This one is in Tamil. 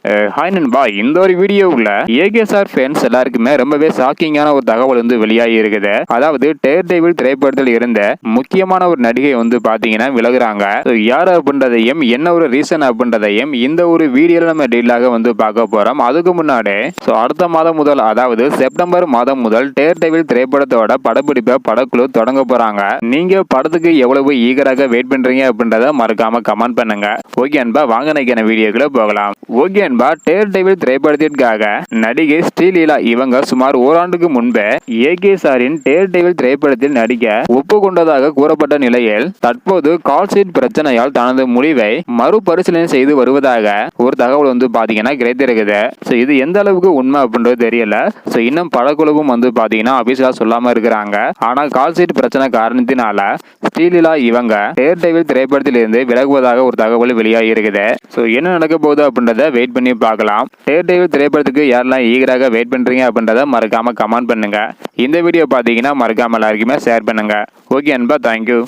ஹாய் நண்பா, இந்த ஒரு வீடியோவில் ஏகேஎஸ்ஆர் ஃபேன்ஸ் எல்லாருக்குமே ரொம்பவே ஷாக்கிங்கான ஒரு தகவல் வெளியாகி இருக்குது. அதாவது டேர் டெவில் திரைப்படத்தில் இருந்த முக்கியமான ஒரு நடிகை பாத்தீங்கன்னா விலகுறாங்க. யார் அப்படின்றதையும் என்ன ஒரு ரீசன் அப்படின்றதையும் இந்த ஒரு வீடியோல நம்ம டீலாக பார்க்க போறோம். அதுக்கு முன்னாடி அடுத்த மாதம் முதல், அதாவது செப்டம்பர் மாதம் முதல் டேர் டெவில் திரைப்படத்தோட படப்பிடிப்பை படக்குழு தொடங்க போறாங்க. நீங்க படத்துக்கு எவ்வளவு ஈகராக வெயிட் பண்றீங்க அப்படின்றத மறக்காம கமெண்ட் பண்ணுங்க. ஓகே அன்பா, வாங்க நைக்கான வீடியோக்குள்ள போகலாம். ஓகே அன்பா, டேர் டெவில் திரைப்படத்திற்காக நடிகை ஸ்ரீலீலா இவங்க சுமார் ஓராண்டுக்கு முன்பே ஏகேஎஸ்ஆரின் டேர் டெவில் திரைப்படத்தில் நடிக்க ஒப்புக்கொண்டதாக கூறப்பட்ட நிலையில் தற்போது கால் ஷீட் பிரச்சனையால் தனது முடிவை மறுபரிசீலனை செய்து வருவதாக ஒரு தகவல் பாத்தீங்கன்னா கிடைத்திருக்குது. இது எந்த அளவுக்கு உண்மை அப்படின்றது தெரியல. இன்னும் படக்குழுவும் பாத்தீங்கன்னா அபிஷா சொல்லாம இருக்கிறாங்க. ஆனா கால் ஷீட் பிரச்சனை காரணத்தினால ஸ்ரீலீலா இவங்க டேர் டெவில் திரைப்படத்தில் இருந்து விலகுவதாக ஒரு தகவல் வெளியாகி இருக்குது. என்ன நடக்க போகுது அப்படின்றத வெயிட் பண்ணி பார்க்கலாம். டேர் டெவில் திரைப்படத்துக்கு யாரெல்லாம் ஈகராக வெயிட் பண்றீங்க அப்படின்றத மறக்காம கமெண்ட் பண்ணுங்க. இந்த வீடியோ பாத்தீங்கன்னா மறக்காம எல்லாருக்குமே ஷேர் பண்ணுங்க. ஓகே அன்பா, தேங்க்யூ.